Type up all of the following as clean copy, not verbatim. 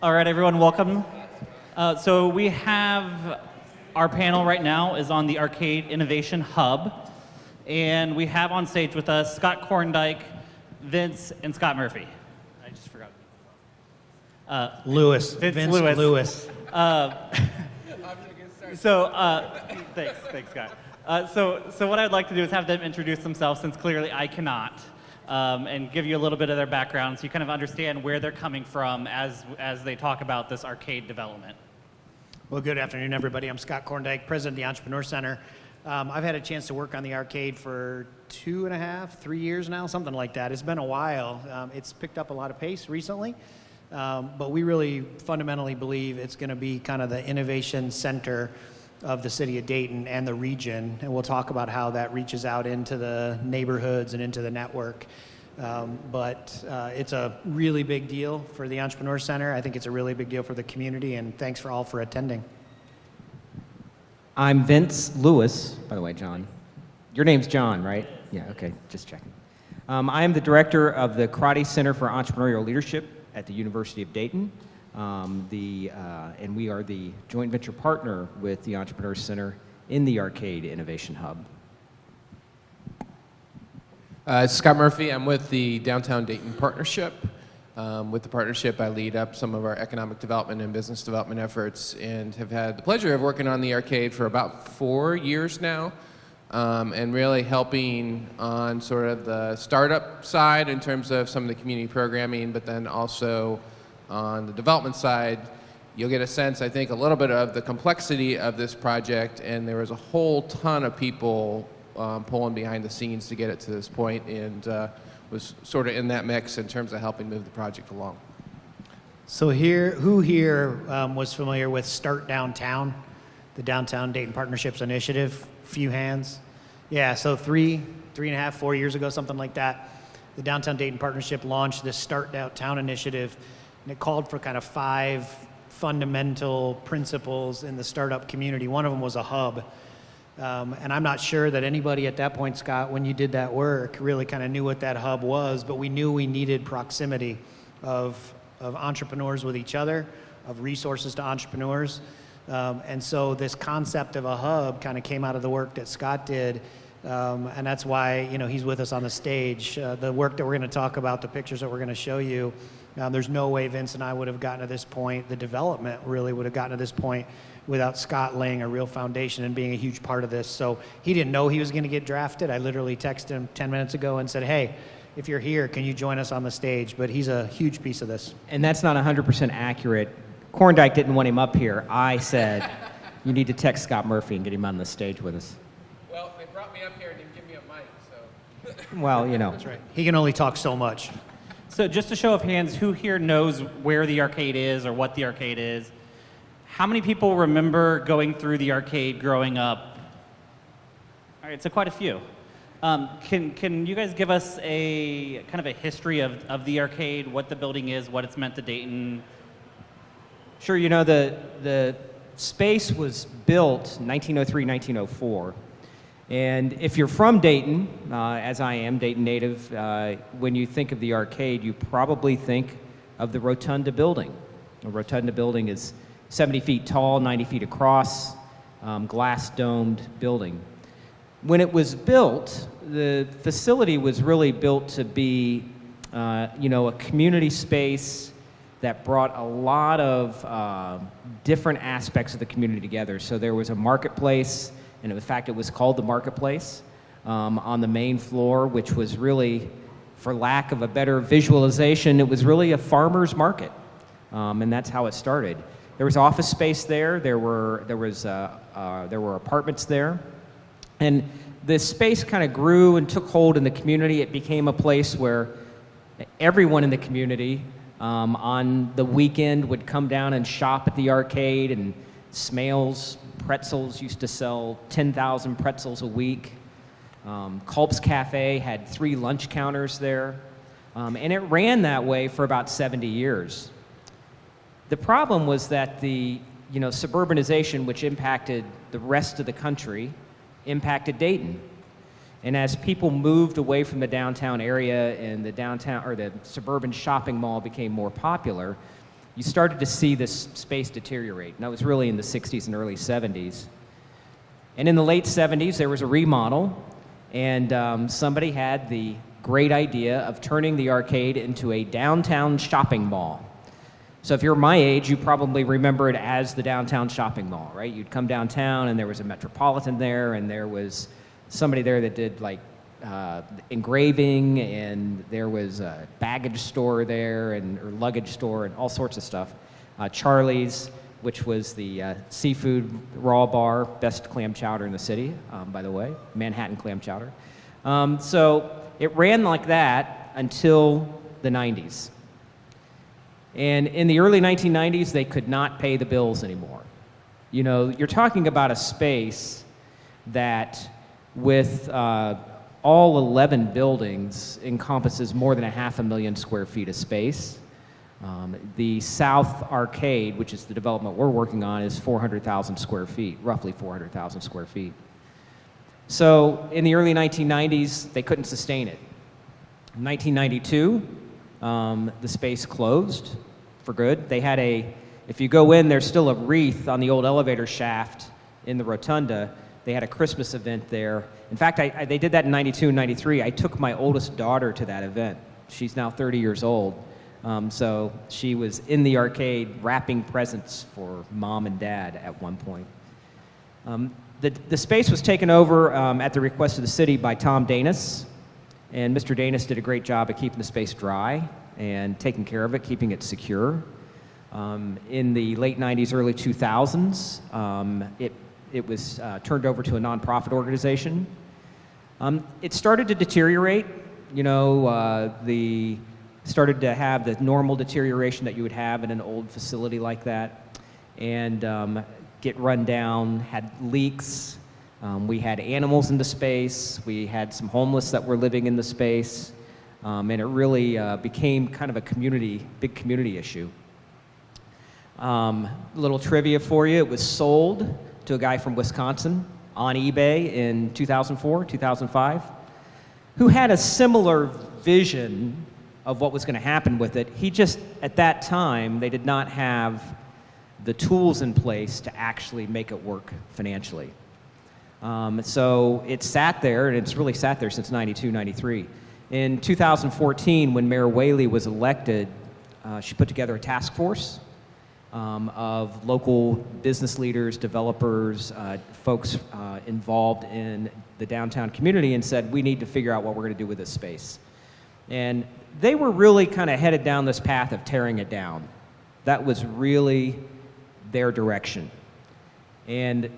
All right, everyone, welcome. So we have our panel right now is on the Arcade Innovation Hub, and we have on stage with us Scott Koorndyk, Vince, and Scott Murphy. I just forgot. Lewis. Vince Lewis. Thanks, Scott. So what I'd like to do is have them introduce themselves, since clearly I cannot. And give you a little bit of their background so you kind of understand where they're coming from as they talk about this arcade development. Well, good afternoon, everybody. I'm Scott Koorndyk, president of the Entrepreneur Center. I've had a chance to work on the arcade for 2.5, 3 years now, something like that. It's been a while. It's picked up a lot of pace recently, but we really fundamentally believe it's going to be kind of the innovation center of the city of Dayton and the region, and we'll talk about how that reaches out into the neighborhoods and into the network. But it's a really big deal for the Entrepreneur Center. I think it's a really big deal for the community, and thanks for all for attending. I'm Vince Lewis, by the way, John. Your name's John, right? Yeah, okay, just checking. I am the director of the Karate Center for Entrepreneurial Leadership at the University of Dayton. And we are the joint venture partner with the Entrepreneur Center in the Arcade Innovation Hub. Scott Murphy. I'm with the Downtown Dayton Partnership. With the partnership, I lead up some of our economic development and business development efforts, and have had the pleasure of working on the arcade for about 4 years now, and really helping on sort of the startup side in terms of some of the community programming, but then also on the development side. You'll get a sense, I think, a little bit of the complexity of this project, and there was a whole ton of people pulling behind the scenes to get it to this point, and was sort of in that mix in terms of helping move the project along. So who here was familiar with Start Downtown, the Downtown Dayton Partnerships Initiative? Few hands. Yeah, so 3.5, 4 years ago, something like that, the Downtown Dayton Partnership launched this Start Downtown initiative, and it called for kind of 5 fundamental principles in the startup community. One of them was a hub. And I'm not sure that anybody at that point, Scott, when you did that work, really kind of knew what that hub was, but we knew we needed proximity of entrepreneurs with each other, of resources to entrepreneurs. And so this concept of a hub kind of came out of the work that Scott did. And that's why, he's with us on the stage. The work that we're going to talk about, the pictures that we're going to show you, there's no way Vince and I would have gotten to this point. The development really would have gotten to this point without Scott laying a real foundation and being a huge part of this. So he didn't know he was going to get drafted. I literally texted him 10 minutes ago and said, hey, if you're here, can you join us on the stage? But he's a huge piece of this. And that's not 100% accurate. Koorndyk didn't want him up here. I said, you need to text Scott Murphy and get him on the stage with us. Well, they brought me up here and didn't give me a mic, so. Well, That's right. He can only talk so much. So just a show of hands, who here knows where the arcade is or what the arcade is? How many people remember going through the arcade growing up? All right, so quite a few. Can you guys give us a kind of a history of the arcade, what the building is, what it's meant to Dayton? Sure, the space was built in 1903, 1904. And if you're from Dayton, as I am, Dayton native, when you think of the arcade, you probably think of the Rotunda building. The Rotunda building is 70 feet tall, 90 feet across, glass-domed building. When it was built, the facility was really built to be, a community space that brought a lot of different aspects of the community together. So there was a marketplace, and in fact, it was called the Marketplace on the main floor, which was really, for lack of a better visualization, it was really a farmer's market, and that's how it started. There was office space there. There were apartments there, and this space kind of grew and took hold in the community. It became a place where everyone in the community on the weekend would come down and shop at the arcade, and Smales Pretzels used to sell 10,000 pretzels a week. Culp's Cafe had 3 lunch counters there, and it ran that way for about 70 years. The problem was that the suburbanization, which impacted the rest of the country, impacted Dayton. And as people moved away from the downtown area and the suburban shopping mall became more popular, you started to see this space deteriorate. And that was really in the 60s and early 70s. And in the late 70s, there was a remodel, and somebody had the great idea of turning the arcade into a downtown shopping mall. So if you're my age, you probably remember it as the downtown shopping mall, right? You'd come downtown, and there was a Metropolitan there, and there was somebody there that did like engraving, and there was a baggage store there, or luggage store, and all sorts of stuff. Charlie's, which was the seafood raw bar, best clam chowder in the city, by the way, Manhattan clam chowder. So it ran like that until the 90s. And in the early 1990s, they could not pay the bills anymore. You know, you're talking about a space that, with all 11 buildings, encompasses more than 500,000 square feet of space. The South Arcade, which is the development we're working on, is 400,000 square feet, roughly 400,000 square feet. So in the early 1990s, they couldn't sustain it. In 1992, the space closed for good. They had if you go in, there's still a wreath on the old elevator shaft in the Rotunda. They had a Christmas event there. In fact, they did that in 92 and 93. I took my oldest daughter to that event. She's now 30 years old. So she was in the arcade wrapping presents for mom and dad at one point. The space was taken over at the request of the city by Tom Danis. And Mr. Danis did a great job of keeping the space dry and taking care of it, keeping it secure. In the late 90s, early 2000s, it was turned over to a nonprofit organization. It started to deteriorate. You know, started to have the normal deterioration that you would have in an old facility like that, and get run down, had leaks. We had animals in the space. We had some homeless that were living in the space, and it really became kind of a big community issue. Little trivia for you: it was sold to a guy from Wisconsin on eBay in 2004, 2005, who had a similar vision of what was going to happen with it. He just, at that time, they did not have the tools in place to actually make it work financially. So it sat there, and it's really sat there since 92, 93. In 2014, when Mayor Whaley was elected, she put together a task force of local business leaders, developers, folks involved in the downtown community, and said, we need to figure out what we're going to do with this space. And they were really kind of headed down this path of tearing it down. That was really their direction. And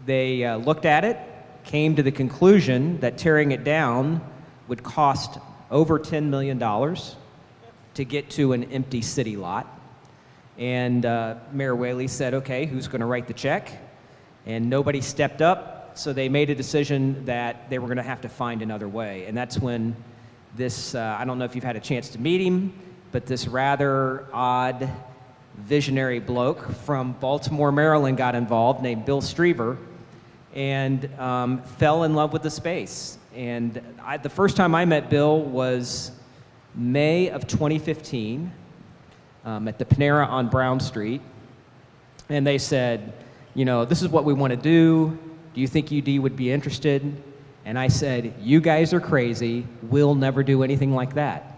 they looked at it, came to the conclusion that tearing it down would cost over $10 million to get to an empty city lot. And Mayor Whaley said, okay, who's going to write the check? And nobody stepped up, so they made a decision that they were going to have to find another way. And that's when this, I don't know if you've had a chance to meet him, but this rather odd visionary bloke from Baltimore, Maryland got involved, named Bill Streever, and fell in love with the space. And the first time I met Bill was May of 2015 at the Panera on Brown Street. And they said, you know, this is what we want to do. Do you think UD would be interested? And I said, you guys are crazy. We'll never do anything like that.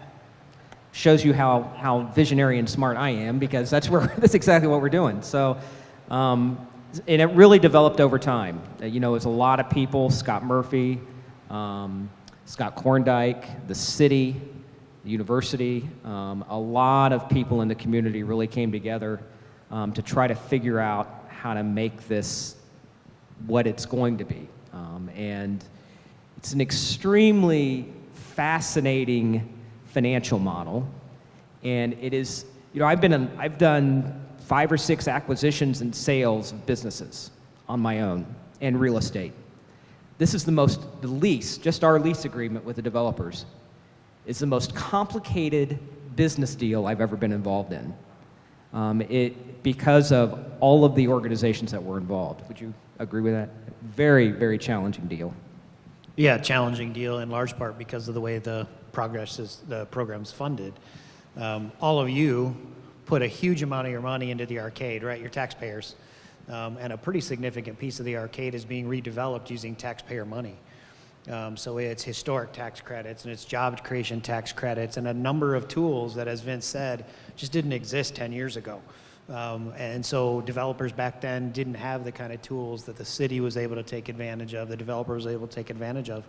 Shows you how visionary and smart I am, because that's exactly what we're doing. So, and it really developed over time. You know, it was a lot of people: Scott Murphy, Scott Koorndyk, the city, the university. A lot of people in the community really came together to try to figure out how to make this what it's going to be. And it's an extremely fascinating financial model, and it is, you know, I've done 5 or 6 acquisitions and sales of businesses on my own and real estate. This is the lease, just our lease agreement with the developers, is the most complicated business deal I've ever been involved in. Because of all of the organizations that were involved. Would you agree with that? Very, very challenging deal. Yeah, challenging deal in large part because of the way the program's funded. All of you put a huge amount of your money into the arcade, right? Your taxpayers. And a pretty significant piece of the arcade is being redeveloped using taxpayer money. So it's historic tax credits and it's job creation tax credits and a number of tools that, as Vince said, just didn't exist 10 years ago. And so developers back then didn't have the kind of tools that the city was able to take advantage of, the developer was able to take advantage of.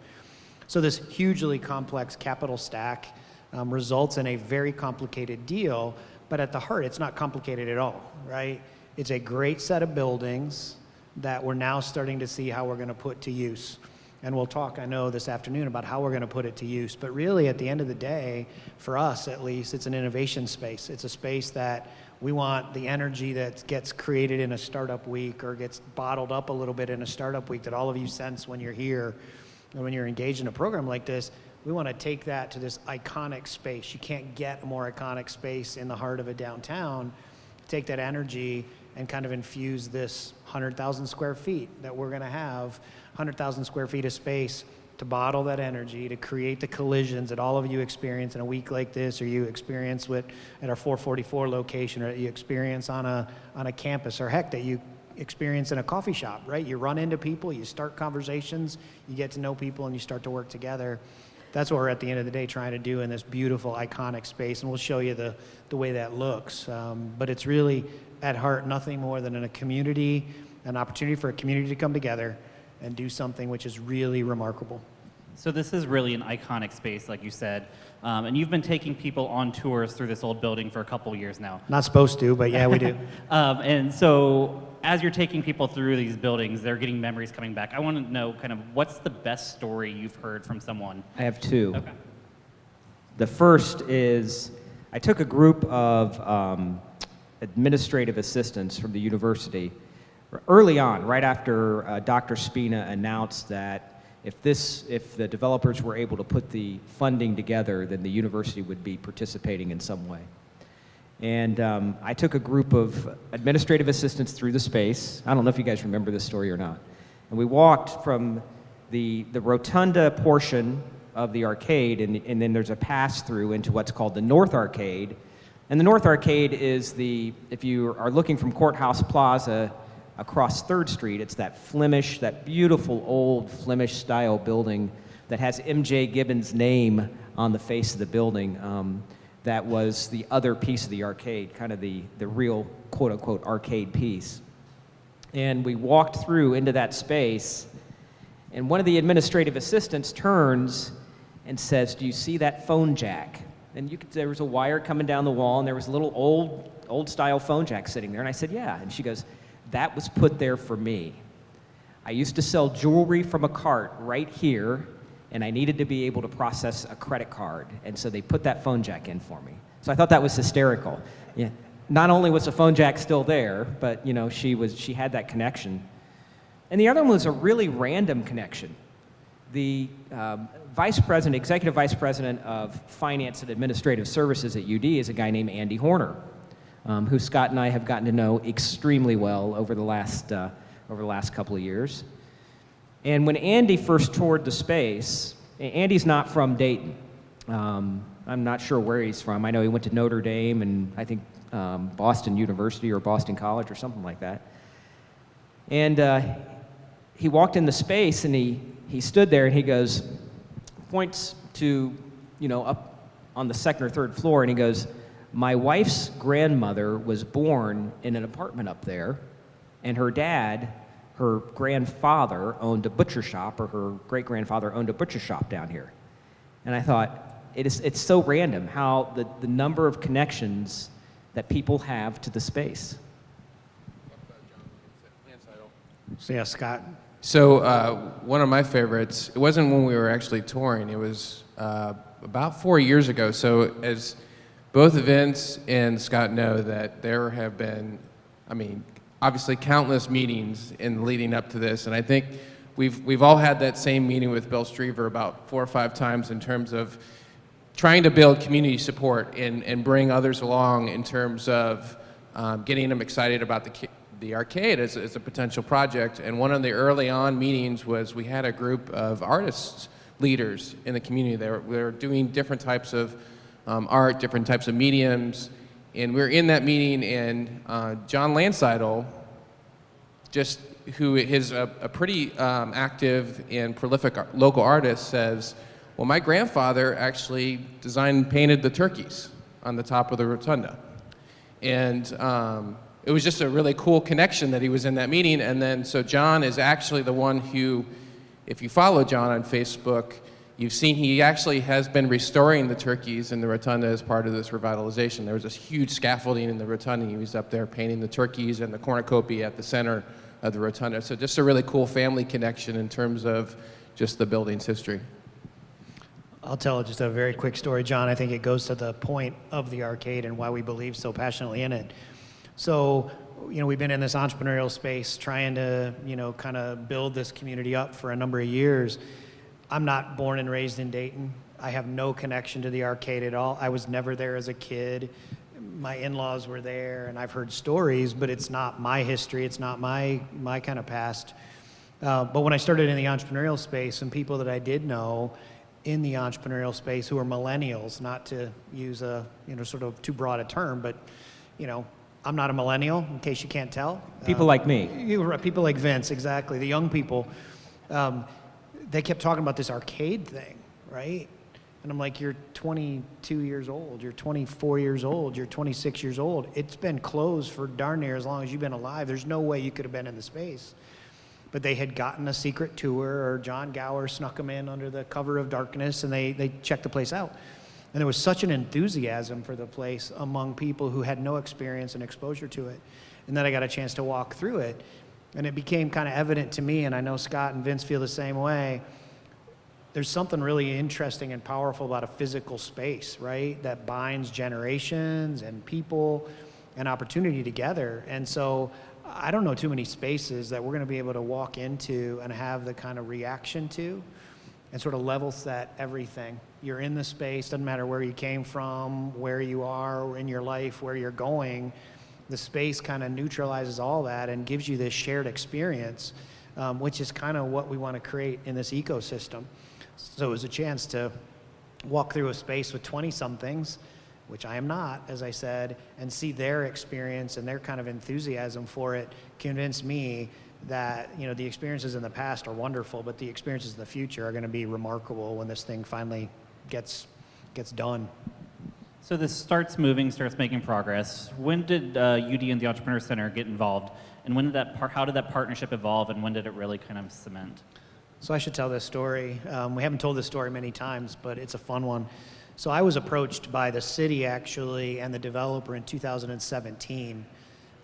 So this hugely complex capital stack results in a very complicated deal, but at the heart, it's not complicated at all, right? It's a great set of buildings that we're now starting to see how we're going to put to use. And we'll talk, I know, this afternoon about how we're going to put it to use. But really, at the end of the day, for us at least, it's an innovation space. It's a space that we want the energy that gets created in a startup week or gets bottled up a little bit in a startup week that all of you sense when you're here and when you're engaged in a program like this. We want to take that to this iconic space. You can't get a more iconic space in the heart of a downtown. Take that energy and kind of infuse this 100,000 square feet that we're going to have, 100,000 square feet of space to bottle that energy, to create the collisions that all of you experience in a week like this, or you experience at our 444 location, or that you experience on a campus, or heck, that you experience in a coffee shop, right? You run into people, you start conversations, you get to know people, and you start to work together. That's what we're at the end of the day trying to do in this beautiful, iconic space, and we'll show you the way that looks. But it's really, at heart, nothing more than a community, an opportunity for a community to come together and do something which is really remarkable. So this is really an iconic space, like you said, and you've been taking people on tours through this old building for a couple years now. Not supposed to, but yeah, we do. And so as you're taking people through these buildings, they're getting memories coming back. I want to know kind of what's the best story you've heard from someone? I have two. Okay. The first is I took a group of administrative assistants from the university early on, right after Dr. Spina announced that if the developers were able to put the funding together, then the university would be participating in some way. And I took a group of administrative assistants through the space. I don't know if you guys remember this story or not. And we walked from the Rotunda portion of the arcade, and then there's a pass-through into what's called the North Arcade. And the North Arcade is if you are looking from Courthouse Plaza across 3rd Street, it's that beautiful old Flemish-style building that has M.J. Gibbons' name on the face of the building. That was the other piece of the arcade, kind of the real quote-unquote arcade piece. And we walked through into that space, and one of the administrative assistants turns and says, "Do you see that phone jack?" And there was a wire coming down the wall, and there was a little old-style phone jack sitting there. And I said, "Yeah." And she goes, "That was put there for me. I used to sell jewelry from a cart right here, and I needed to be able to process a credit card. And so they put that phone jack in for me." So I thought that was hysterical. Yeah. Not only was the phone jack still there, but she had that connection. And the other one was a really random connection. The executive vice president of finance and administrative services at UD is a guy named Andy Horner, who Scott and I have gotten to know extremely well over the last couple of years. And when Andy first toured the space, Andy's not from Dayton. I'm not sure where he's from. I know he went to Notre Dame and I think Boston University or Boston College or something like that. And he walked in the space and he stood there and he points to, up on the 2nd or 3rd floor, and he goes, "My wife's grandmother was born in an apartment up there, and her grandfather owned a butcher shop, or her great-grandfather owned a butcher shop down here." And I thought, it's so random how the number of connections that people have to the space. So yeah, Scott. So one of my favorites, it wasn't when we were actually touring, it was about 4 years ago. So as both Vince and Scott know, that there have been, obviously countless meetings in leading up to this, and I think we've all had that same meeting with Bill Streever about 4 or 5 times in terms of trying to build community support and bring others along in terms of getting them excited about the arcade as a potential project. And one of the early on meetings was we had a group of artists leaders in the community. They were doing different types of art, different types of mediums, And we were in that meeting, and John Landseidel, who is a pretty active and prolific local artist, says, well, my grandfather actually designed and painted the turkeys on the top of the rotunda. And it was just a really cool connection that he was in that meeting. And then, so John is actually the one who, if you follow John on Facebook, you've seen he actually has been restoring the turkeys in the rotunda as part of this revitalization. There was this huge scaffolding in the rotunda. He was up there painting the turkeys and the cornucopia at the center of the rotunda. So just a really cool family connection in terms of just the building's history. I'll tell just a very quick story, John. I think it goes to the point of the arcade and why we believe so passionately in it. So, we've been in this entrepreneurial space trying to, kind of build this community up for a number of years. I'm not born and raised in Dayton. I have no connection to the arcade at all. I was never there as a kid. My in-laws were there, and I've heard stories, but it's not my history. It's not my kind of past. But when I started in the entrepreneurial space, some people that I did know in the entrepreneurial space who are millennials, not to use a sort of too broad a term, but I'm not a millennial, in case you can't tell. People like me. People like Vince, exactly. The young people, they kept talking about this arcade thing, right? And I'm like, you're 22 years old, you're 24 years old, you're 26 years old. It's been closed for darn near as long as you've been alive. There's no way you could have been in the space. But they had gotten a secret tour, or John Gower snuck them in under the cover of darkness, and they checked the place out. And there was such an enthusiasm for the place among people who had no experience and exposure to it. And then I got a chance to walk through it, and it became kind of evident to me, and I know Scott and Vince feel the same way, there's something really interesting and powerful about a physical space, right? That binds generations and people and opportunity together. And so I don't know too many spaces that we're going to be able to walk into and have the kind of reaction to and sort of level set everything. You're in the space, doesn't matter where you came from, where you are in your life, where you're going. The space kind of neutralizes all that and gives you this shared experience, which is kind of what we want to create in this ecosystem. So it was a chance to walk through a space with 20-somethings, which I am not, as I said, and see their experience and their kind of enthusiasm for it convinced me that the experiences in the past are wonderful, but the experiences in the future are going to be remarkable when this thing finally gets done. So this starts moving, starts making progress. When did UD and the Entrepreneur Center get involved, and when did how did that partnership evolve, and when did it really kind of cement? So I should tell this story. We haven't told this story many times, but it's a fun one. So I was approached by the city, actually, and the developer in 2017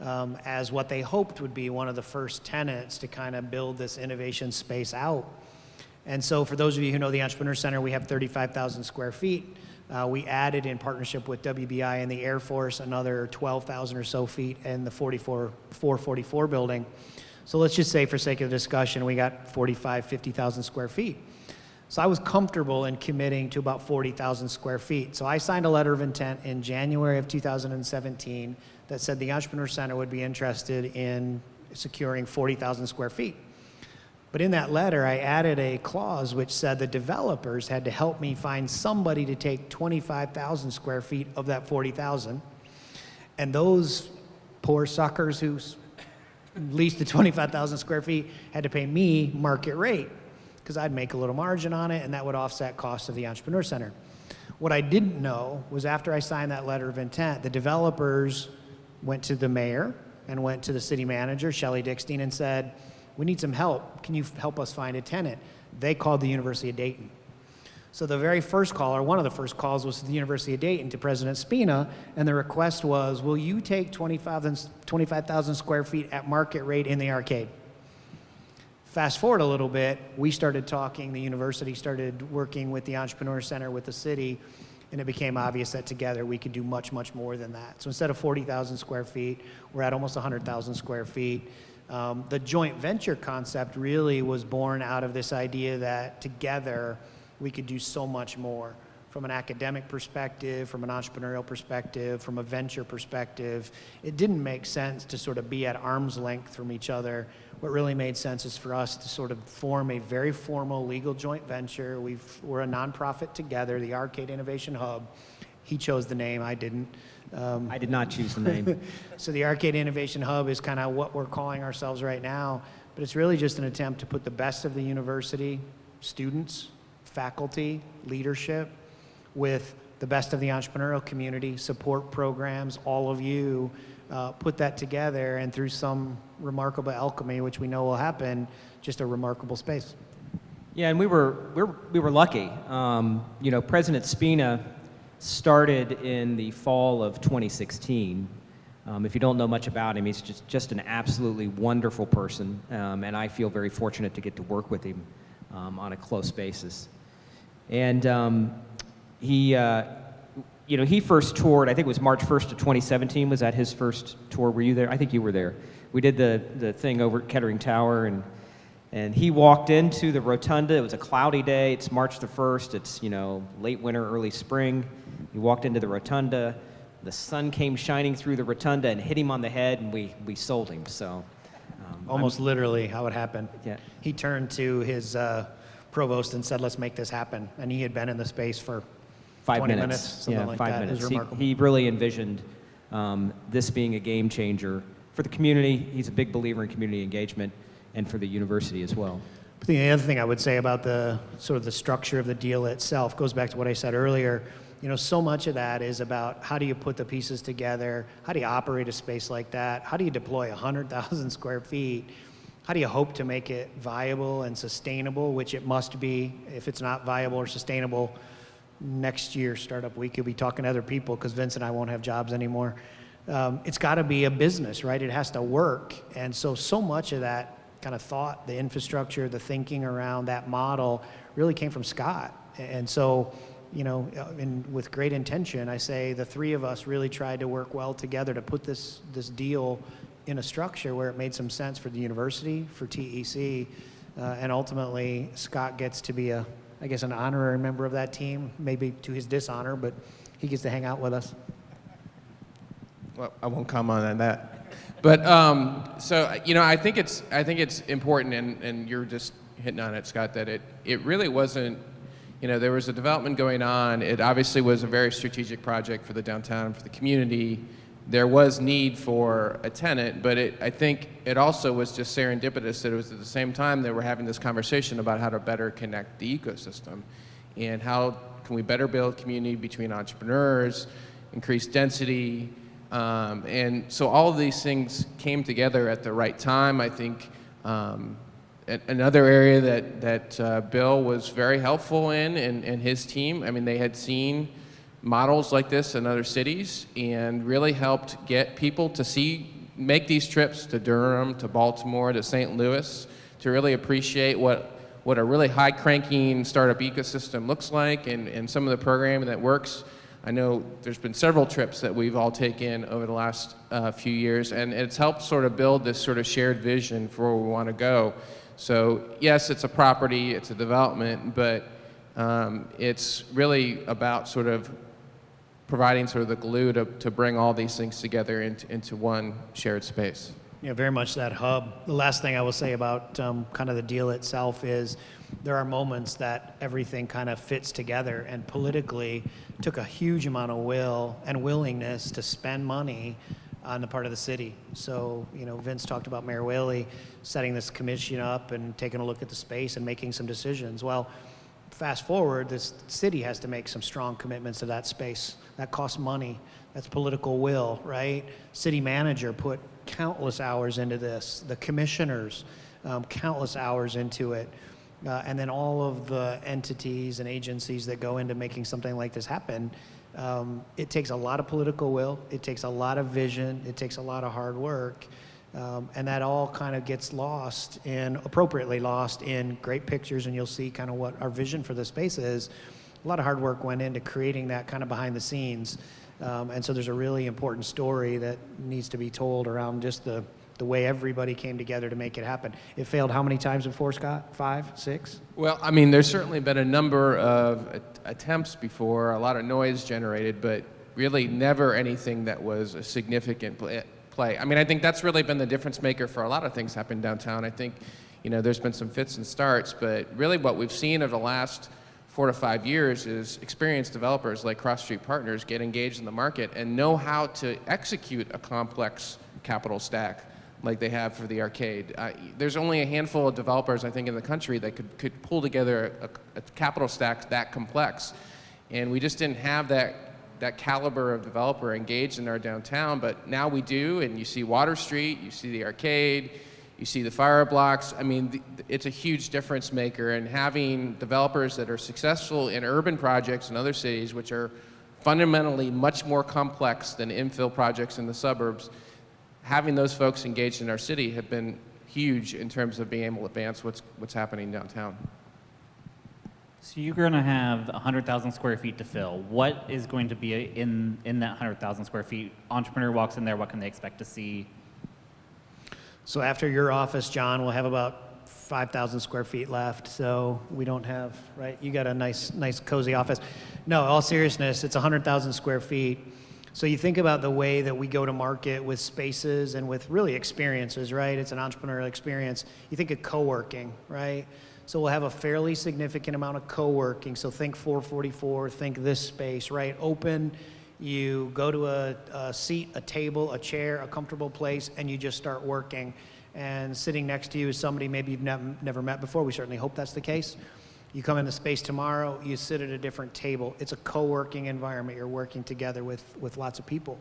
as what they hoped would be one of the first tenants to kind of build this innovation space out. And so for those of you who know the Entrepreneur Center, we have 35,000 square feet. We added, in partnership with WBI and the Air Force, another 12,000 or so feet in the 444 building. So let's just say, for sake of discussion, we got 50,000 square feet. So I was comfortable in committing to about 40,000 square feet. So I signed a letter of intent in January of 2017 that said the Entrepreneur Center would be interested in securing 40,000 square feet. But in that letter, I added a clause which said the developers had to help me find somebody to take 25,000 square feet of that 40,000. And those poor suckers who leased the 25,000 square feet had to pay me market rate, because I'd make a little margin on it, and that would offset costs of the Entrepreneur Center. What I didn't know was, after I signed that letter of intent, the developers went to the mayor and went to the city manager, Shelley Dickstein, and said, we need some help. Can you help us find a tenant? They called the University of Dayton. So the very first call, or one of the first calls, was to the University of Dayton, to President Spina, and the request was, will you take 25,000 square feet at market rate in the arcade? Fast forward a little bit, we started talking, the university started working with the Entrepreneur Center, with the city, and it became obvious that together we could do much, much more than that. So instead of 40,000 square feet, we're at almost 100,000 square feet. The joint venture concept really was born out of this idea that together we could do so much more, from an academic perspective, from an entrepreneurial perspective, from a venture perspective. It didn't make sense to sort of be at arm's length from each other. What really made sense is for us to sort of form a very formal legal joint venture. We're a nonprofit together, the Arcade Innovation Hub. He chose the name, I didn't. I did not choose the name. So the Arcade Innovation Hub is kind of what we're calling ourselves right now, but it's really just an attempt to put the best of the university, students, faculty, leadership, with the best of the entrepreneurial community, support programs, all of you, put that together, and through some remarkable alchemy, which we know will happen, just a remarkable space. Yeah, and we were lucky. President Spina started in the fall of 2016. If you don't know much about him, he's just an absolutely wonderful person, and I feel very fortunate to get to work with him on a close basis. And he first toured, I think it was March 1st of 2017, was that his first tour? Were you there? I think you were there. We did the thing over at Kettering Tower, and he walked into the Rotunda. It was a cloudy day. It's March the 1st. It's, late winter, early spring. He walked into the Rotunda. The sun came shining through the Rotunda and hit him on the head, and we sold him. So Almost literally how it happened. Yeah. He turned to his provost and said, let's make this happen. And he had been in the space for 5 20 minutes. something Yeah, like 5 that. It was minutes. remarkable. He really envisioned this being a game changer for the community. He's a big believer in community engagement, and for the university as well. But the other thing I would say about the sort of the structure of the deal itself goes back to what I said earlier. So much of that is about how do you put the pieces together? How do you operate a space like that? How do you deploy 100,000 square feet? How do you hope to make it viable and sustainable, which it must be? If it's not viable or sustainable, next year, Startup Week, you'll be talking to other people because Vince and I won't have jobs anymore. It's got to be a business, right? It has to work. And so much of that kind of thought, the infrastructure, the thinking around that model really came from Scott. And so, with great intention, I say the three of us really tried to work well together to put this deal in a structure where it made some sense for the university, for TEC, and ultimately Scott gets to be an honorary member of that team, maybe to his dishonor, but he gets to hang out with us. Well, I won't comment on that. But I think it's important, and you're just hitting on it, Scott, that it really wasn't. There was a development going on. It obviously was a very strategic project for the downtown, for the community. There was need for a tenant, but I think it also was just serendipitous that it was at the same time that we're having this conversation about how to better connect the ecosystem and how can we better build community between entrepreneurs, increase density, and so all of these things came together at the right time. I think another area that Bill was very helpful in and his team, they had seen models like this in other cities and really helped get people to make these trips to Durham, to Baltimore, to St. Louis, to really appreciate what a really high cranking startup ecosystem looks like and some of the programming that works. I know there's been several trips that we've all taken over the last few years, and it's helped sort of build this sort of shared vision for where we want to go. So yes, it's a property, it's a development, but it's really about sort of providing sort of the glue to bring all these things together into one shared space. Yeah, very much that hub. The last thing I will say about kind of the deal itself is there are moments that everything kind of fits together, and politically took a huge amount of will and willingness to spend money on the part of the city. So, Vince talked about Mayor Whaley setting this commission up and taking a look at the space and making some decisions. Well, fast forward, this city has to make some strong commitments to that space. That costs money. That's political will, right? City manager put countless hours into this. The commissioners, countless hours into it. And then all of the entities and agencies that go into making something like this happen. It takes a lot of political will. It takes a lot of vision. It takes a lot of hard work. And that all kind of gets appropriately lost in great pictures, and you'll see kind of what our vision for the space is. A lot of hard work went into creating that kind of behind the scenes. And so there's a really important story that needs to be told around just the way everybody came together to make it happen. It failed how many times before, Scott? 5, 6? Well, there's certainly been a number of attempts before, a lot of noise generated, but really never anything that was a significant play. I think that's really been the difference maker for a lot of things happening downtown. I think, there's been some fits and starts, but really what we've seen over the last 4 to 5 years is experienced developers like Cross Street Partners get engaged in the market and know how to execute a complex capital stack like they have for the arcade. There's only a handful of developers, I think, in the country that could pull together a capital stack that complex. And we just didn't have that caliber of developer engaged in our downtown, but now we do, and you see Water Street, you see the arcade, you see the fire blocks. I mean, it's a huge difference maker, and having developers that are successful in urban projects in other cities, which are fundamentally much more complex than infill projects in the suburbs, having those folks engaged in our city have been huge in terms of being able to advance what's happening downtown. So you're going to have 100,000 square feet to fill. What is going to be in that 100,000 square feet? Entrepreneur walks in there, what can they expect to see? So after your office, John, we'll have about 5,000 square feet left. So we don't have, right? You got a nice cozy office. No, all seriousness, it's 100,000 square feet. So you think about the way that we go to market with spaces and with really experiences, right? It's an entrepreneurial experience. You think of co-working, right? So we'll have a fairly significant amount of co-working. So think 444, think this space, right? Open, you go to a seat, a table, a chair, a comfortable place, and you just start working. And sitting next to you is somebody maybe you've never met before. We certainly hope that's the case. You come in the space tomorrow, you sit at a different table. It's a co-working environment. You're working together with lots of people.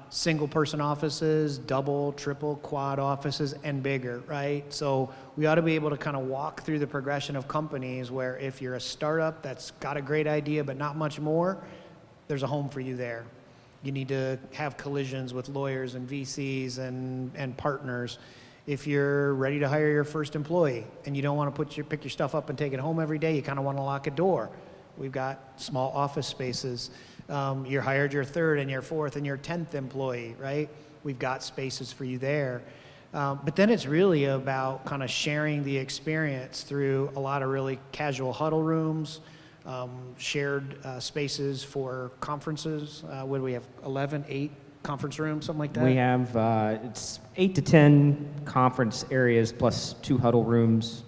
Single person offices, double, triple, quad offices, and bigger, right? So we ought to be able to kind of walk through the progression of companies where if you're a startup that's got a great idea but not much more, there's a home for you there. You need to have collisions with lawyers and VCs and partners. If you're ready to hire your first employee and you don't want to pick your stuff up and take it home every day, you kind of want to lock a door. We've got small office spaces. You're hired your third and your fourth and your 10th employee, right? We've got spaces for you there. But then it's really about kind of sharing the experience through a lot of really casual huddle rooms, shared spaces for conferences. What do we have, 8 conference rooms, something like that? We have, it's 8 to 10 conference areas plus 2 huddle rooms,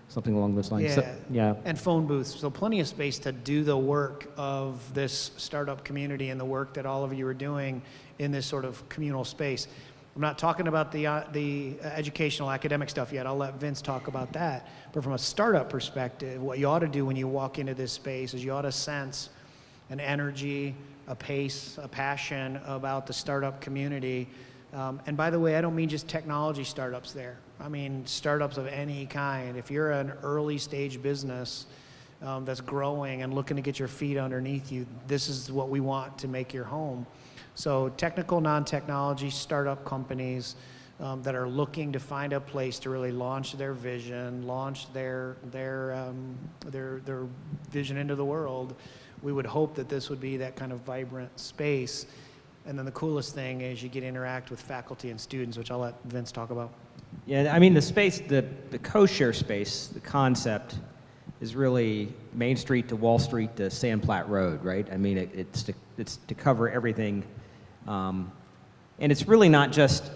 something along those lines. Yeah. So, yeah. And phone booths. So plenty of space to do the work of this startup community and the work that all of you are doing in this sort of communal space. I'm not talking about the educational academic stuff yet. I'll let Vince talk about that. But from a startup perspective, what you ought to do when you walk into this space is you ought to sense an energy, a pace, a passion about the startup community. And by the way, I don't mean just technology startups there. I mean startups of any kind. If you're an early stage business that's growing and looking to get your feet underneath you, this is what we want to make your home. So technical, non-technology startup companies that are looking to find a place to really launch their vision, launch their vision into the world. We would hope that this would be that kind of vibrant space. And then the coolest thing is you get to interact with faculty and students, which I'll let Vince talk about. Yeah, I mean, the space, the co-share space, the concept is really Main Street to Wall Street to Sand Plat Road, right? I mean, it's to cover everything. And it's really not just,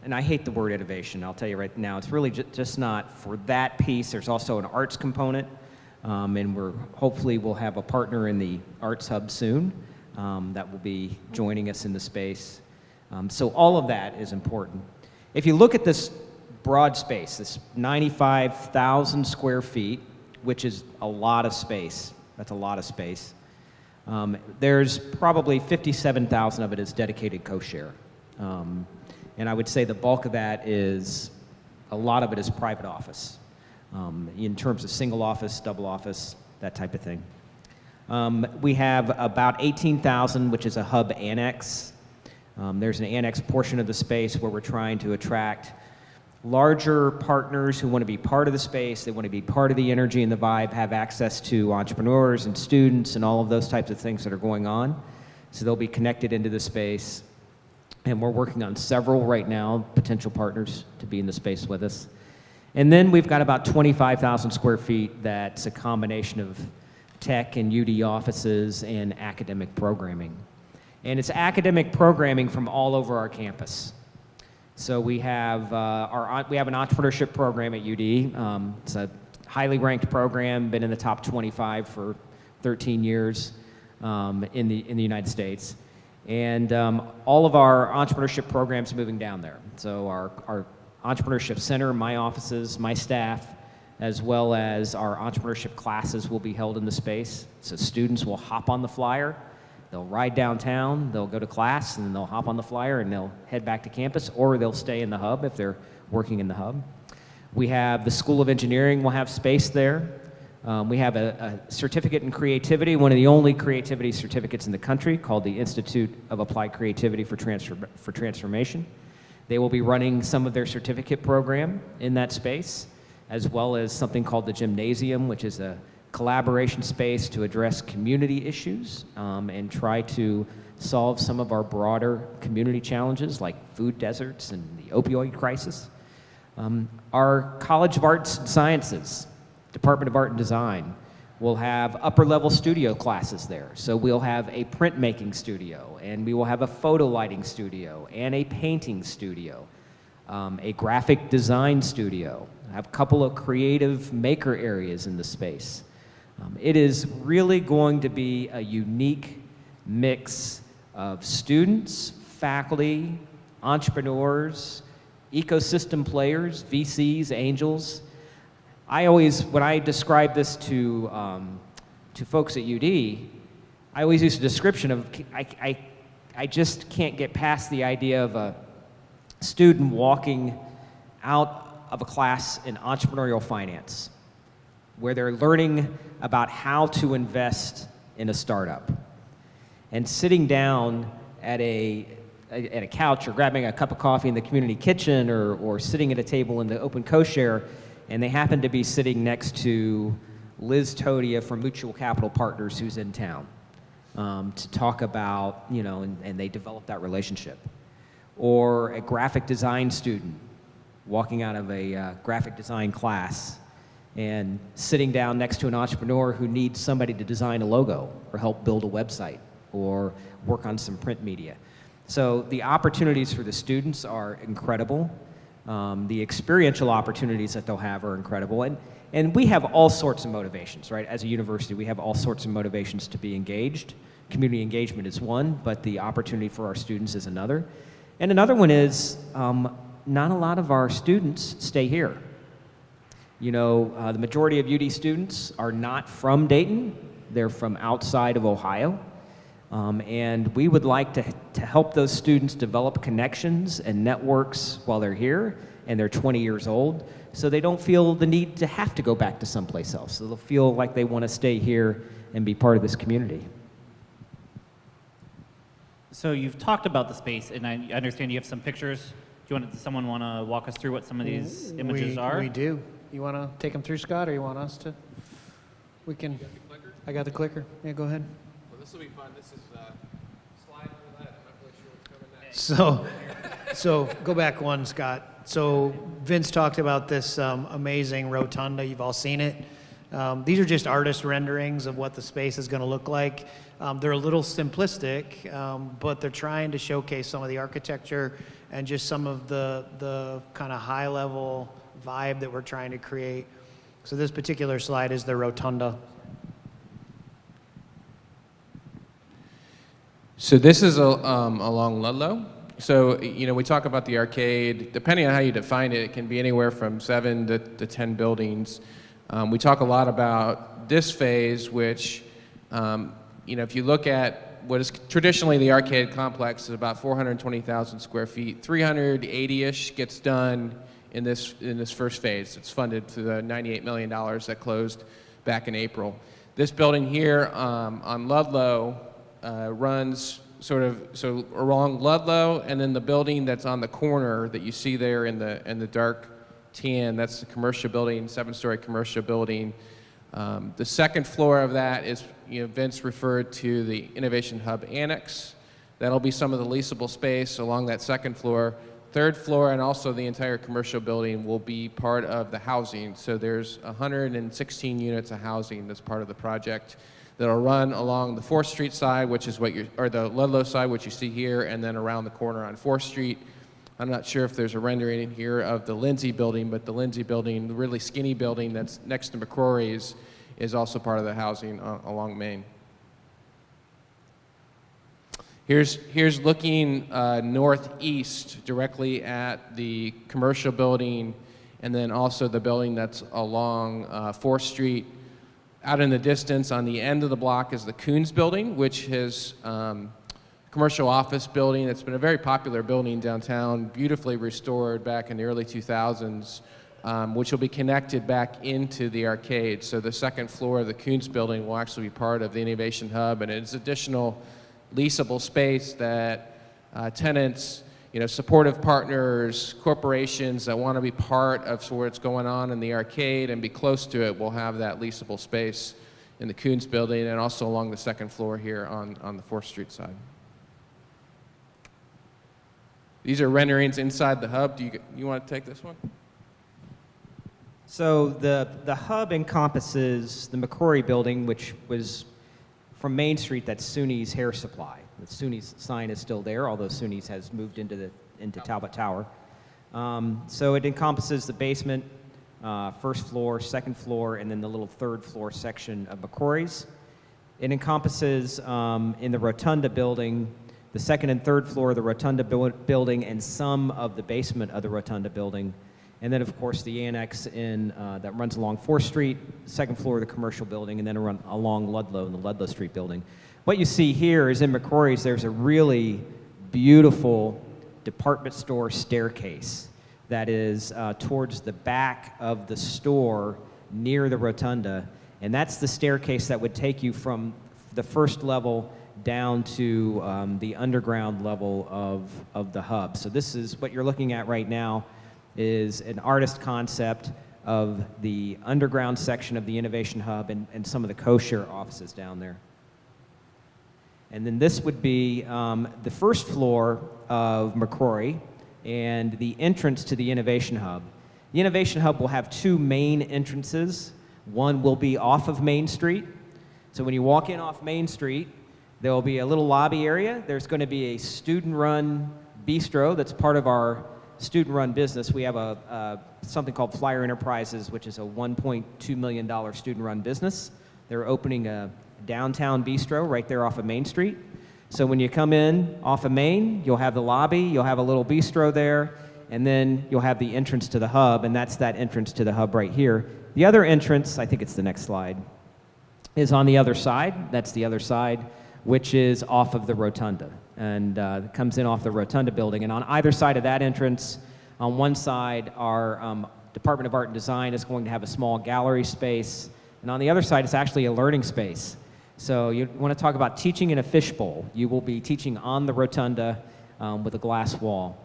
and I hate the word innovation, I'll tell you right now, it's really just not for that piece. There's also an arts component, and hopefully we'll have a partner in the Arts Hub soon that will be joining us in the space. So all of that is important. If you look at this broad space, this 95,000 square feet, which is a lot of space, that's a lot of space. There's probably 57,000 of it is dedicated co-share. And I would say the bulk of that is, a lot of it is private office, in terms of single office, double office, that type of thing. We have about 18,000, which is a hub annex. There's an annex portion of the space where we're trying to attract larger partners who want to be part of the space, they want to be part of the energy and the vibe, have access to entrepreneurs and students and all of those types of things that are going on. So they'll be connected into the space. And we're working on several right now, potential partners to be in the space with us. And then we've got about 25,000 square feet that's a combination of tech and UD offices and academic programming. And it's academic programming from all over our campus. So we have an entrepreneurship program at UD. It's a highly ranked program, been in the top 25 for 13 years in the United States. And all of our entrepreneurship programs moving down there. So our entrepreneurship center, my offices, my staff, as well as our entrepreneurship classes will be held in the space. So students will hop on the flyer, they'll ride downtown, they'll go to class, and then they'll hop on the flyer and they'll head back to campus, or they'll stay in the hub if they're working in the hub. We have the School of Engineering will have space there. We have a certificate in creativity, one of the only creativity certificates in the country, called the Institute of Applied Creativity for Transformation. They will be running some of their certificate program in that space, as well as something called the Gymnasium, which is a collaboration space to address community issues and try to solve some of our broader community challenges like food deserts and the opioid crisis. Our College of Arts and Sciences, Department of Art and Design, will have upper-level studio classes there. So we'll have a printmaking studio, and we will have a photo lighting studio, and a painting studio, a graphic design studio, have a couple of creative maker areas in the space. It is really going to be a unique mix of students, faculty, entrepreneurs, ecosystem players, VCs, angels. I always, when I describe this to folks at UD, I always use a description of, I just can't get past the idea of a student walking out of a class in entrepreneurial finance, where they're learning about how to invest in a startup, and sitting down at a couch or grabbing a cup of coffee in the community kitchen or sitting at a table in the open co-share, and they happen to be sitting next to Liz Todia from Mutual Capital Partners, who's in town, to talk about, and they develop that relationship. Or a graphic design student walking out of a graphic design class and sitting down next to an entrepreneur who needs somebody to design a logo or help build a website or work on some print media. So the opportunities for the students are incredible. The experiential opportunities that they'll have are incredible. And we have all sorts of motivations, right? As a university, we have all sorts of motivations to be engaged. Community engagement is one, but the opportunity for our students is another. And another one is not a lot of our students stay here. The majority of UD students are not from Dayton. They're from outside of Ohio. And we would like to help those students develop connections and networks while they're here and they're 20 years old, so they don't feel the need to have to go back to someplace else. So they'll feel like they want to stay here and be part of this community. So you've talked about the space, and I understand you have some pictures. Does someone want to walk us through what some of these images are? We do. You want to take them through, Scott, or you want us to? We can. You got the clicker? I got the clicker. Yeah, go ahead. Well, this will be fun. This is slide roulette. I'm not really sure what's coming next. So go back one, Scott. So Vince talked about this amazing rotunda. You've all seen it. These are just artist renderings of what the space is going to look like. They're a little simplistic, but they're trying to showcase some of the architecture and just some of the kind of high-level vibe that we're trying to create. So this particular slide is the rotunda. So this is along Ludlow. So, we talk about the arcade. Depending on how you define it, it can be anywhere from 7 to 10 buildings. We talk a lot about this phase, which, if you look at what is traditionally the arcade complex, is about 420,000 square feet. 380-ish gets done in this first phase. It's funded through the $98 million that closed back in April. This building here on Ludlow runs so along Ludlow, and then the building that's on the corner that you see there in the dark tan, that's the commercial building, 7-story commercial building. The second floor of that is, Vince referred to the Innovation Hub Annex. That'll be some of the leasable space along that second floor. Third floor and also the entire commercial building will be part of the housing. So there's 116 units of housing that's part of the project that'll run along the 4th Street side, which is or the Ludlow side, which you see here, and then around the corner on 4th Street. I'm not sure if there's a rendering in here of the Lindsay building, but the Lindsay building, the really skinny building that's next to McCrory's, is also part of the housing along Main. Here's looking northeast directly at the commercial building, and then also the building that's along 4th Street. Out in the distance on the end of the block is the Koorndyk building, which is commercial office building. It's been a very popular building downtown, beautifully restored back in the early 2000s, which will be connected back into the arcade. So the second floor of the Koorndyk building will actually be part of the Innovation Hub, and it's additional leasable space that tenants, supportive partners, corporations that want to be part of what's going on in the arcade and be close to it will have that leasable space in the Koorndyk building and also along the second floor here on the 4th Street side. These are renderings inside the hub. Do you want to take this one? So the hub encompasses the McCrory building, which was from Main Street, that's SUNY's hair supply. The SUNY's sign is still there, although SUNY's has moved into Talbot Tower. So it encompasses the basement, first floor, second floor, and then the little third floor section of McCrory's. It encompasses in the Rotunda building, the second and third floor of the Rotunda building, and some of the basement of the Rotunda building. And then, of course, the annex that runs along 4th Street, second floor of the commercial building, and then along Ludlow in the Ludlow Street building. What you see here is in McCrory's, there's a really beautiful department store staircase that is towards the back of the store near the Rotunda. And that's the staircase that would take you from the first level down to the underground level of the hub. So this is what you're looking at right now is an artist concept of the underground section of the Innovation Hub and some of the co-share offices down there. And then this would be the first floor of McCrory and the entrance to the Innovation Hub. The Innovation Hub will have two main entrances. One will be off of Main Street. So when you walk in off Main Street, there will be a little lobby area. There's going to be a student-run bistro that's part of our student-run business. We have something called Flyer Enterprises, which is a $1.2 million student-run business. They're opening a downtown bistro right there off of Main Street. So when you come in off of Main, you'll have the lobby, you'll have a little bistro there, and then you'll have the entrance to the hub, and that's that entrance to the hub right here. The other entrance, I think it's the next slide, is on the other side. That's the other side, which is off of the Rotunda. And it comes in off the Rotunda building. And on either side of that entrance, on one side, our Department of Art and Design is going to have a small gallery space. And on the other side, it's actually a learning space. So you want to talk about teaching in a fishbowl. You will be teaching on the Rotunda with a glass wall.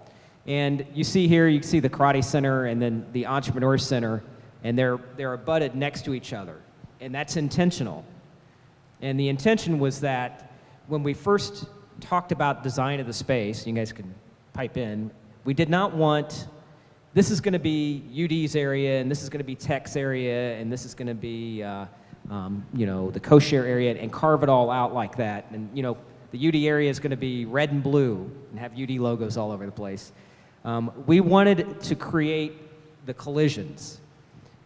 And you see here, you can see the Karate Center and then the Entrepreneur Center, and they're abutted next to each other. And that's intentional. And the intention was that when we first talked about design of the space, you guys can pipe in, we did not want, this is going to be UD's area, and this is going to be Tech's area, and this is going to be, the co-share area, and carve it all out like that. And, the UD area is going to be red and blue and have UD logos all over the place. We wanted to create the collisions.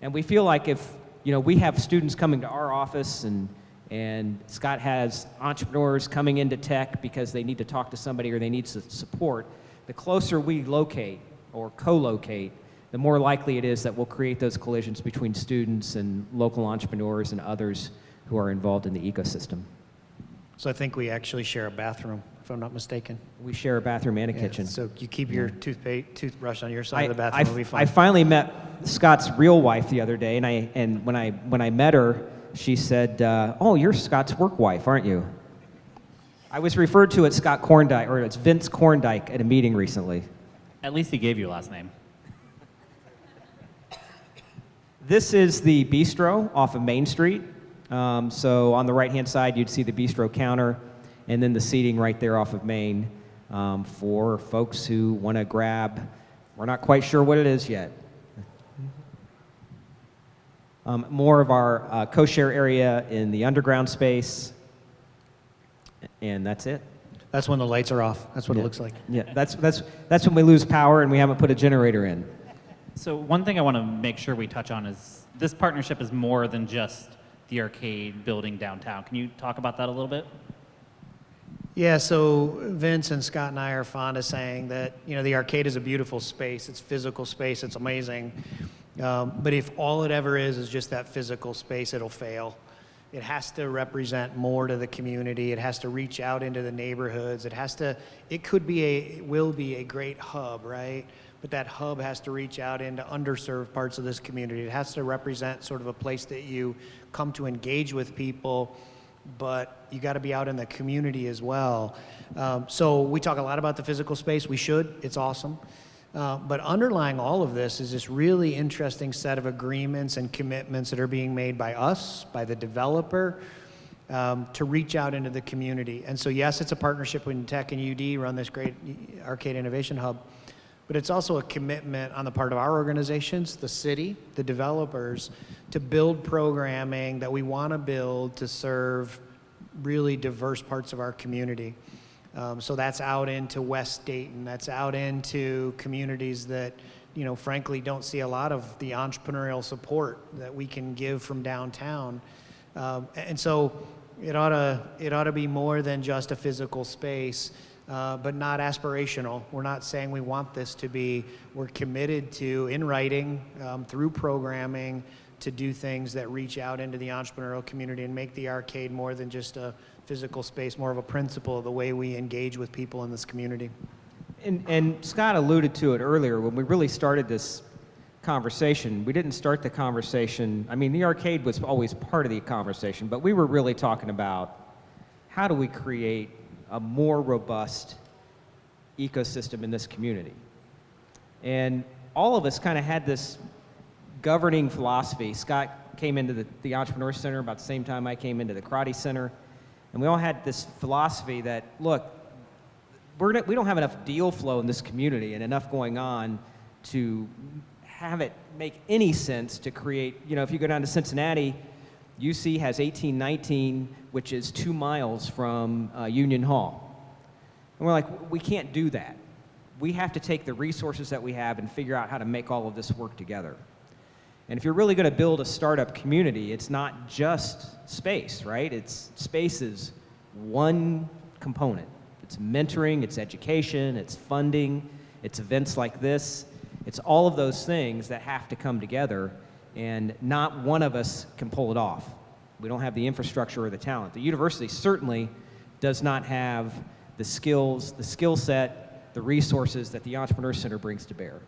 And we feel like if, we have students coming to our office and Scott has entrepreneurs coming into tech because they need to talk to somebody or they need support, the closer we locate or co-locate, the more likely it is that we'll create those collisions between students and local entrepreneurs and others who are involved in the ecosystem. So I think we actually share a bathroom, if I'm not mistaken. We share a bathroom and a kitchen. So you keep your toothbrush on your side of the bathroom, it'll be fine. I finally met Scott's real wife the other day, and when I met her, she said, "Oh, you're Scott's work wife, aren't you?" I was referred to as Scott Koorndyk, or it's Vince Koorndyk at a meeting recently. At least he gave you a last name. This is the bistro off of Main Street. So on the right-hand side, you'd see the bistro counter, and then the seating right there off of Main for folks who want to grab. We're not quite sure what it is yet. More of our co-share area in the underground space, and that's it. That's when the lights are off. That's what it looks like. Yeah, that's when we lose power and we haven't put a generator in. So one thing I want to make sure we touch on is this partnership is more than just the arcade building downtown. Can you talk about that a little bit? Yeah, so Vince and Scott and I are fond of saying that, the arcade is a beautiful space. It's physical space. It's amazing. But if all it ever is just that physical space, it'll fail. It has to represent more to the community. It has to reach out into the neighborhoods. It will be a great hub, right? But that hub has to reach out into underserved parts of this community. It has to represent sort of a place that you come to engage with people, but you got to be out in the community as well. So we talk a lot about the physical space. We should. It's awesome. But underlying all of this is this really interesting set of agreements and commitments that are being made by us, by the developer, to reach out into the community. And so, yes, it's a partnership when Tech and UD run this great arcade innovation hub, but it's also a commitment on the part of our organizations, the city, the developers, to build programming that we want to build to serve really diverse parts of our community. So that's out into West Dayton. That's out into communities that, frankly, don't see a lot of the entrepreneurial support that we can give from downtown. And so it ought to be more than just a physical space, but not aspirational. We're not saying we want this to be. We're committed to, in writing, through programming, to do things that reach out into the entrepreneurial community and make the arcade more than just a physical space, more of a principle of the way we engage with people in this community. And Scott alluded to it earlier. When we really started this conversation, we didn't start the conversation, the arcade was always part of the conversation, but we were really talking about how do we create a more robust ecosystem in this community. And all of us kind of had this governing philosophy. Scott came into the Entrepreneur Center about the same time I came into the Karate Center. And we all had this philosophy that, look, we don't have enough deal flow in this community and enough going on to have it make any sense to create, if you go down to Cincinnati, UC has 1819, which is 2 miles from Union Hall. And we're like, we can't do that. We have to take the resources that we have and figure out how to make all of this work together. And if you're really going to build a startup community, it's not just space, right? Space is one component. It's mentoring, it's education, it's funding, it's events like this. It's all of those things that have to come together, and not one of us can pull it off. We don't have the infrastructure or the talent. The university certainly does not have the skills, the skill set, the resources that the Entrepreneur Center brings to bear.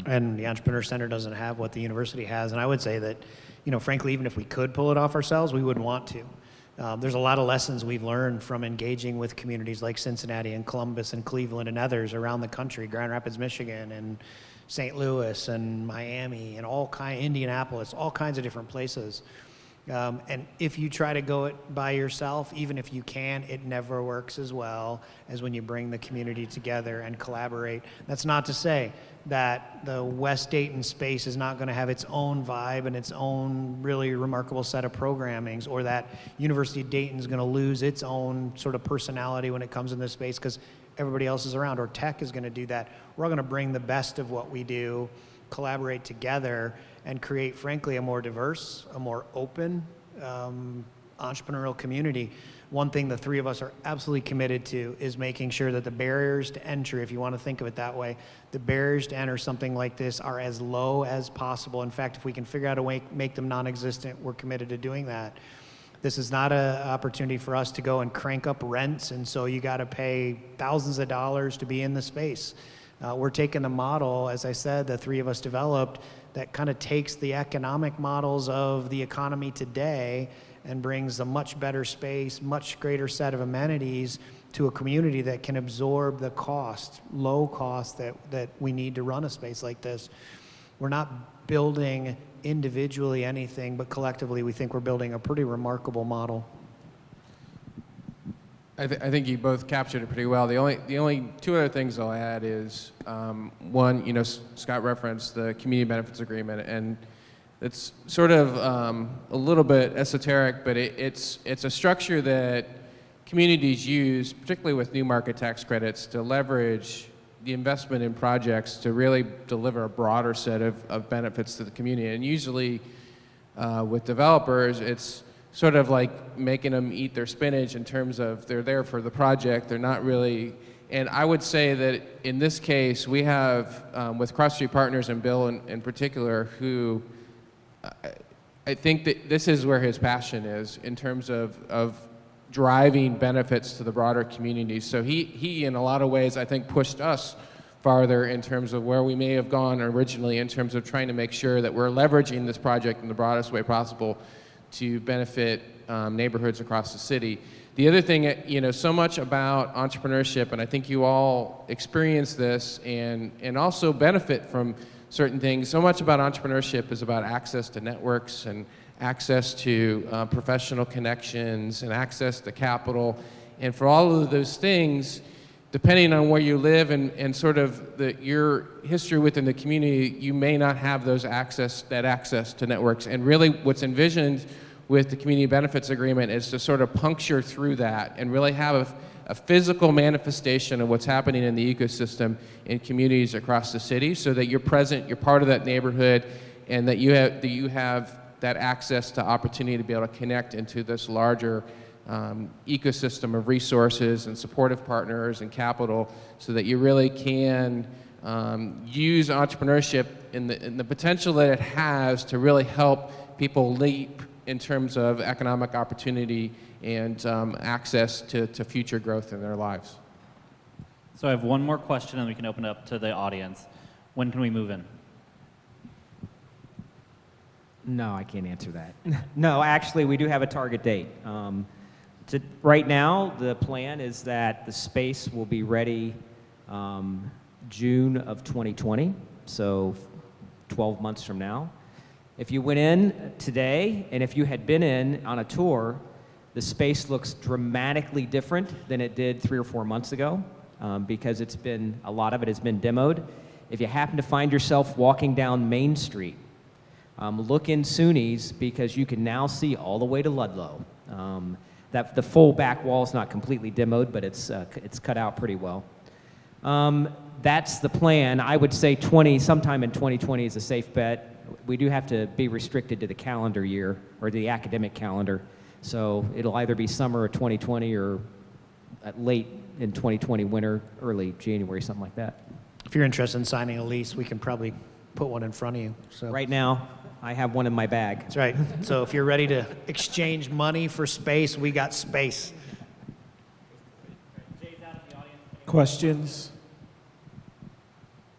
And the Entrepreneur Center doesn't have what the university has. And I would say that, frankly, even if we could pull it off ourselves, we wouldn't want to. There's a lot of lessons we've learned from engaging with communities like Cincinnati and Columbus and Cleveland and others around the country, Grand Rapids, Michigan, and St. Louis and Miami and Indianapolis, all kinds of different places. And if you try to go it by yourself, even if you can, it never works as well as when you bring the community together and collaborate. That's not to say that the West Dayton space is not going to have its own vibe and its own really remarkable set of programmings, or that University of Dayton is going to lose its own sort of personality when it comes in this space because everybody else is around, or Tech is going to do that. We're all going to bring the best of what we do, collaborate together, and create, frankly, a more diverse, a more open entrepreneurial community. One thing the three of us are absolutely committed to is making sure that the barriers to entry, if you want to think of it that way, the barriers to enter something like this are as low as possible. In fact, if we can figure out a way to make them non-existent, we're committed to doing that. This is not an opportunity for us to go and crank up rents, and so you got to pay thousands of dollars to be in the space. We're taking the model, as I said, the three of us developed, that kind of takes the economic models of the economy today and brings a much better space, much greater set of amenities to a community that can absorb the cost, low cost that we need to run a space like this. We're not building individually anything, but collectively we think we're building a pretty remarkable model. I think you both captured it pretty well. The only two other things I'll add is one, Scott referenced the community benefits agreement, and it's sort of a little bit esoteric, but it's a structure that communities use, particularly with new market tax credits, to leverage the investment in projects to really deliver a broader set of benefits to the community. And usually with developers, it's sort of like making them eat their spinach in terms of they're there for the project, they're not really. And I would say that in this case, we have, with Cross Street Partners and Bill in particular, who I think that this is where his passion is in terms of driving benefits to the broader community. So he in a lot of ways, I think, pushed us farther in terms of where we may have gone originally in terms of trying to make sure that we're leveraging this project in the broadest way possible to benefit neighborhoods across the city. The other thing, so much about entrepreneurship, and I think you all experience this and also benefit from certain things. So much about entrepreneurship is about access to networks and access to professional connections and access to capital. And for all of those things, depending on where you live and sort of your history within the community, you may not have that access to networks. And really what's envisioned with the community benefits agreement is to sort of puncture through that and really have a physical manifestation of what's happening in the ecosystem in communities across the city, so that you're present, you're part of that neighborhood, and that you have that access to opportunity to be able to connect into this larger ecosystem of resources and supportive partners and capital, so that you really can use entrepreneurship in the potential that it has to really help people leap in terms of economic opportunity and access to future growth in their lives. So I have one more question, and we can open it up to the audience. When can we move in? No, I can't answer that. No, actually, we do have a target date. Right now, the plan is that the space will be ready June of 2020, so 12 months from now. If you went in today, and if you had been in on a tour, the space looks dramatically different than it did 3 or 4 months ago, because a lot of it has been demoed. If you happen to find yourself walking down Main Street, look in SUNY's, because you can now see all the way to Ludlow. That the full back wall is not completely demoed, but it's cut out pretty well. That's the plan. I would say sometime in 2020 is a safe bet. We do have to be restricted to the calendar year, or the academic calendar. So it'll either be summer of 2020 or late in 2020, winter, early January, something like that. If you're interested in signing a lease, we can probably put one in front of you. So. Right now, I have one in my bag. That's right. So if you're ready to exchange money for space, we got space. Questions?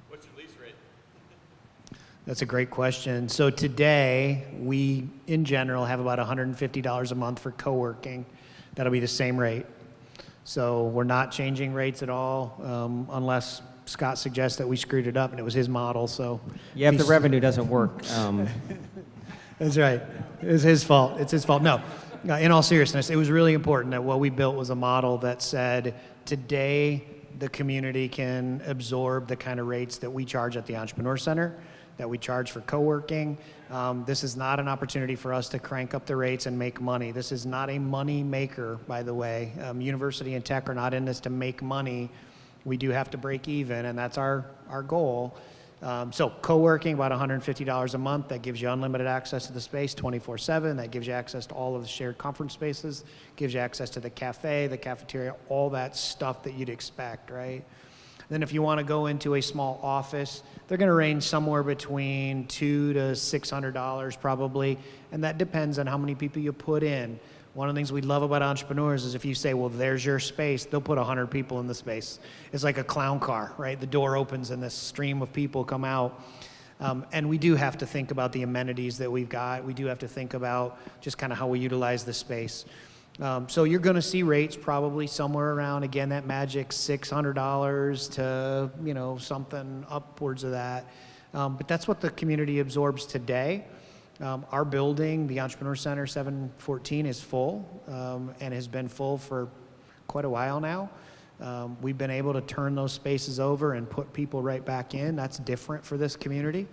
What's your lease rate? That's a great question. So today, we, in general, have about $150 a month for co-working. That'll be the same rate. So we're not changing rates at all, unless Scott suggests that we screwed it up and it was his model. So Yeah, if the revenue doesn't work. That's right. It's his fault. It's his fault. No, in all seriousness, it was really important that what we built was a model that said today the community can absorb the kind of rates that we charge at the Entrepreneur Center, that we charge for co-working. This is not an opportunity for us to crank up the rates and make money. This is not a money maker, by the way. University and tech are not in this to make money. We do have to break even, and that's our goal. So co-working, about $150 a month. That gives you unlimited access to the space 24/7. That gives you access to all of the shared conference spaces, gives you access to the cafe, the cafeteria, all that stuff that you'd expect, right? Then if you want to go into a small office, they're going to range somewhere between $200 to $600 probably, and that depends on how many people you put in. One of the things we love about entrepreneurs is if you say, well, there's your space, they'll put 100 people in the space. It's like a clown car, right? The door opens and this stream of people come out. And we do have to think about the amenities that we've got. We do have to think about just kind of how we utilize the space. So you're going to see rates probably somewhere around, again, that magic $600 to, something upwards of that. But that's what the community absorbs today. Our building, the Entrepreneur Center 714, is full and has been full for quite a while now. We've been able to turn those spaces over and put people right back in. That's different for this community.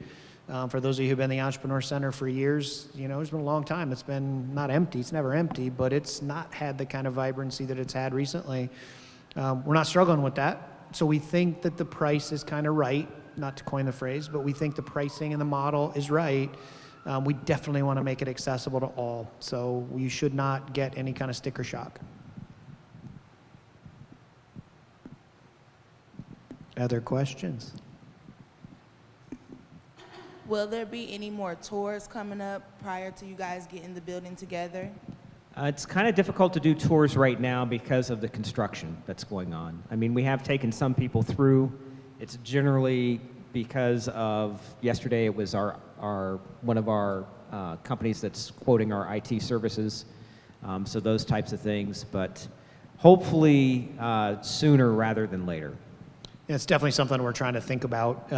For those of you who've been in the Entrepreneur Center for years, you know, it's been a long time. It's been not empty. It's never empty, but it's not had the kind of vibrancy that it's had recently. We're not struggling with that. So we think that the price is kind of right, not to coin the phrase, but we think the pricing and the model is right. We definitely want to make it accessible to all. So you should not get any kind of sticker shock. Other questions? Will there be any more tours coming up prior to you guys getting the building together? It's kind of difficult to do tours right now because of the construction that's going on. I mean, we have taken some people through. It's generally because of, yesterday it was one of our companies that's quoting our IT services, so those types of things, but hopefully sooner rather than later. Yeah, it's definitely something we're trying to think about.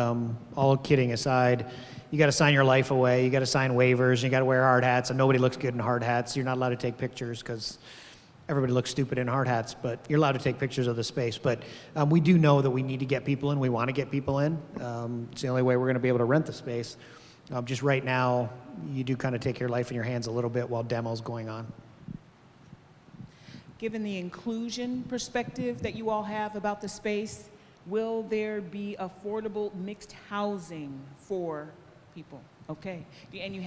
All kidding aside, you got to sign your life away. You got to sign waivers. You got to wear hard hats, and nobody looks good in hard hats. You're not allowed to take pictures because everybody looks stupid in hard hats. But you're allowed to take pictures of the space. But we do know that we need to get people in. We want to get people in. It's the only way we're going to be able to rent the space. Just right now, you do kind of take your life in your hands a little bit while demo's going on. Given the inclusion perspective that you all have about the space, will there be affordable mixed housing for people? Okay. And do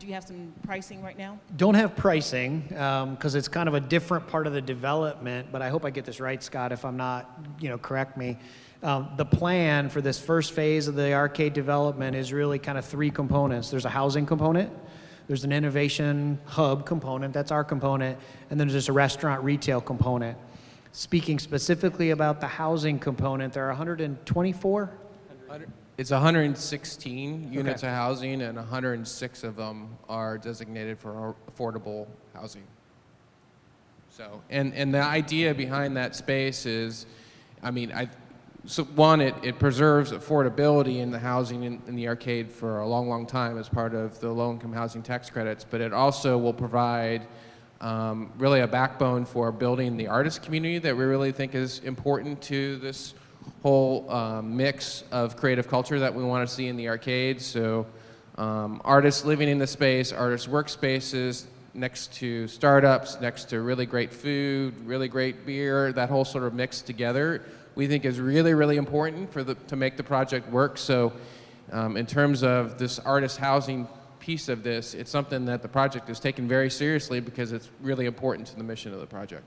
you have some pricing right now? Don't have pricing because it's kind of a different part of the development, but I hope I get this right, Scott. If I'm not, correct me. The plan for this first phase of the arcade development is really kind of three components. There's a housing component, there's an innovation hub component, that's our component, and then there's a restaurant retail component. Speaking specifically about the housing component, there are 124? It's 116 units Okay. of housing, and 106 of them are designated for affordable housing. So, and the idea behind that space is, it preserves affordability in the housing in the arcade for a long, long time as part of the low-income housing tax credits, but it also will provide really a backbone for building the artist community that we really think is important to this whole mix of creative culture that we want to see in the arcade. So artists living in the space, artist workspaces next to startups, next to really great food, really great beer, that whole sort of mix together, we think is really, really important to make the project work. So in terms of this artist housing piece of this, it's something that the project is taken very seriously because it's really important to the mission of the project.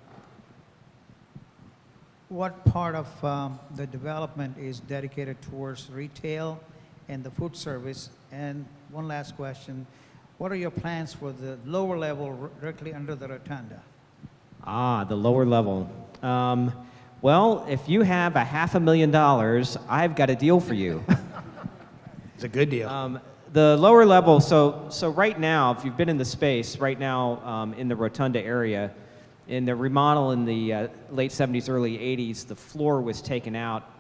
What part of the development is dedicated towards retail and the food service? And one last question, what are your plans for the lower level directly under the Rotunda? The lower level. Well, if you have $500,000, I've got a deal for you. It's a good deal. The lower level, so right now, if you've been in the space, right now in the Rotunda area, in the remodel in the late 70s, early 80s, the floor was taken out,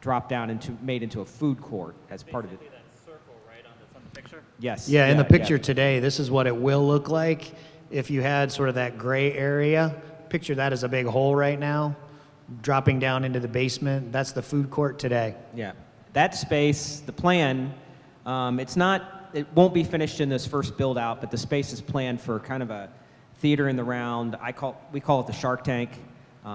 dropped down, made into a food court as part of it. That circle, right, on the picture? Yes. Yeah, in the picture today, this is what it will look like if you had sort of that gray area. Picture that as a big hole right now, dropping down into the basement. That's the food court today. Yeah. That space, the plan, it won't be finished in this first build out, but the space is planned for kind of a theater in the round. We call it the Shark Tank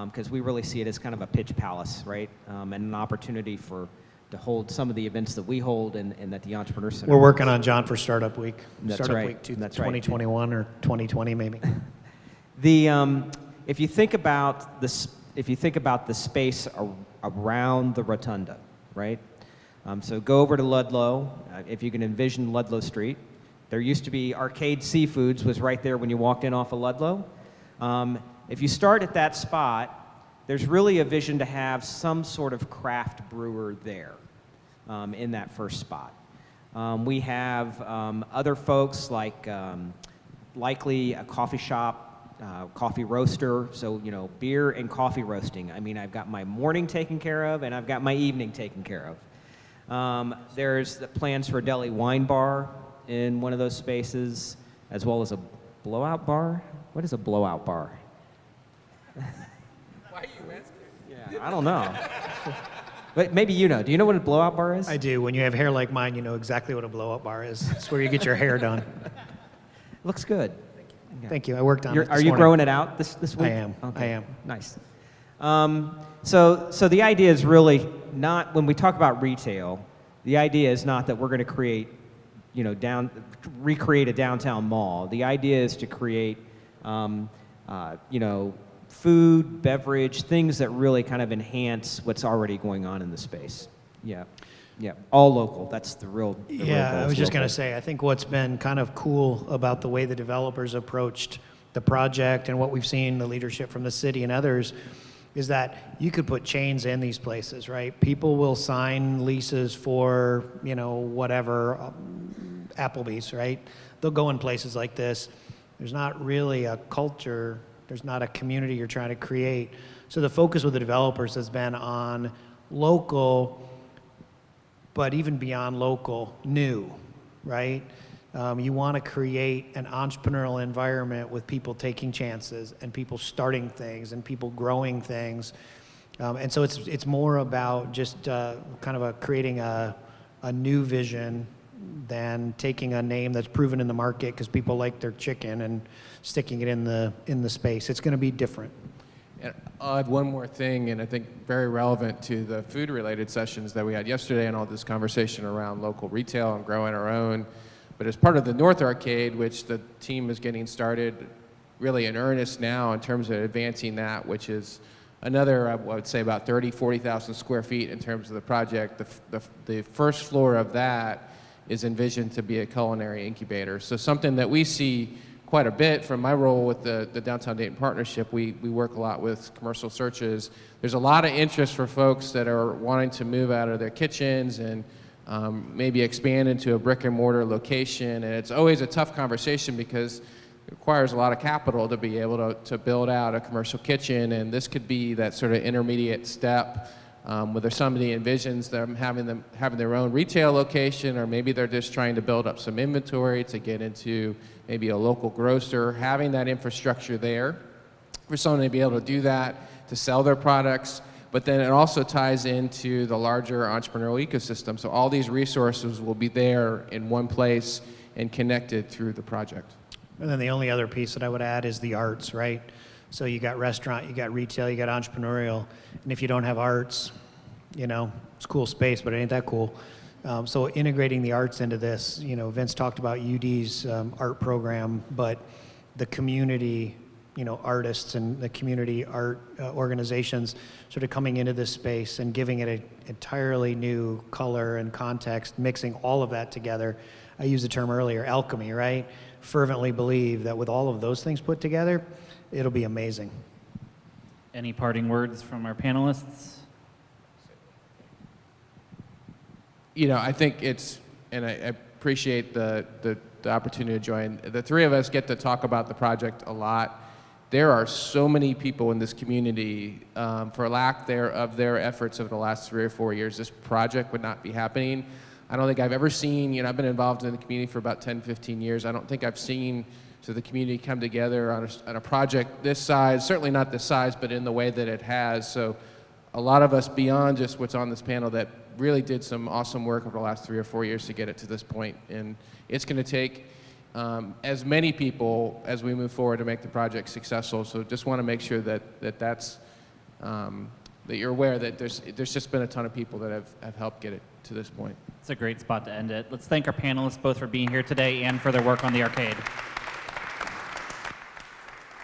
because we really see it as kind of a pitch palace, right? And an opportunity to hold some of the events that we hold and that the Entrepreneur Center. We're working on John for Startup Week. That's Startup right. Week That's right. 2021 or 2020 maybe. If you think about the space around the Rotunda, right? So go over to Ludlow. If you can envision Ludlow Street, there used to be Arcade Seafoods was right there when you walked in off of Ludlow. If you start at that spot, there's really a vision to have some sort of craft brewer there in that first spot. We have other folks like likely a coffee shop, coffee roaster, so beer and coffee roasting. I mean, I've got my morning taken care of and I've got my evening taken care of. There's the plans for a deli wine bar in one of those spaces, as well as a blowout bar. What is a blowout bar? Why are you asking? Yeah, I don't know. But maybe you know. Do you know what a blowout bar is? I do. When you have hair like mine, you know exactly what a blow-up bar is. It's where you get your hair done. Looks good. Thank you. I worked on it. Are you growing it out this week? I am. Okay. I am. Nice. So the idea is really not, when we talk about retail, the idea is not that we're going to create, recreate a downtown mall. The idea is to create, food, beverage, things that really kind of enhance what's already going on in the space. Yeah. Yeah. All local. That's the real goal. I was just going Local. to say, I think what's been kind of cool about the way the developers approached the project and what we've seen, the leadership from the city and others, is that you could put chains in these places, right? People will sign leases for, whatever, Applebee's, right? They'll go in places like this. There's not really a culture. There's not a community you're trying to create. So the focus with the developers has been on local, but even beyond local, new, right? You want to create an entrepreneurial environment with people taking chances and people starting things and people growing things. And so it's more about just kind of creating a new vision than taking a name that's proven in the market because people like their chicken and sticking it in the space. It's going to be different. And I'll add one more thing, and I think very relevant to the food-related sessions that we had yesterday and all this conversation around local retail and growing our own. But as part of the North Arcade, which the team is getting started really in earnest now in terms of advancing that, which is another, I would say, about 40,000 square feet in terms of the project. The first floor of that is envisioned to be a culinary incubator. So something that we see quite a bit from my role with the Downtown Dayton Partnership. We work a lot with commercial searches. There's a lot of interest for folks that are wanting to move out of their kitchens and maybe expand into a brick and mortar location. And it's always a tough conversation because it requires a lot of capital to be able to build out a commercial kitchen. And this could be that sort of intermediate step whether somebody envisions them having their own retail location, or maybe they're just trying to build up some inventory to get into maybe a local grocer, having that infrastructure there for someone to be able to do that, to sell their products. But then it also ties into the larger entrepreneurial ecosystem. So all these resources will be there in one place and connected through the project. And then the only other piece that I would add is the arts, right? So you got restaurant, you got retail, you got entrepreneurial. And if you don't have arts, it's a cool space, but it ain't that cool. So integrating the arts into this, Vince talked about UD's art program, but the community, artists and the community art organizations sort of coming into this space and giving it an entirely new color and context, mixing all of that together. I used the term earlier, alchemy, right? Fervently believe that with all of those things put together, it'll be amazing. Any parting words from our panelists? I think and I appreciate the opportunity to join. The three of us get to talk about the project a lot. There are so many people in this community, for lack of their efforts over the last 3 or 4 years, this project would not be happening. I don't think I've ever seen, I've been involved in the community for about 10, 15 years. I don't think I've seen the community come together on a project this size, certainly not this size, but in the way that it has. So a lot of us beyond just what's on this panel that really did some awesome work over the last 3 or 4 years to get it to this point. And it's going to take as many people as we move forward to make the project successful. So just want to make sure that's that you're aware that there's just been a ton of people that have helped get it to this point. It's a great spot to end it. Let's thank our panelists both for being here today and for their work on the arcade.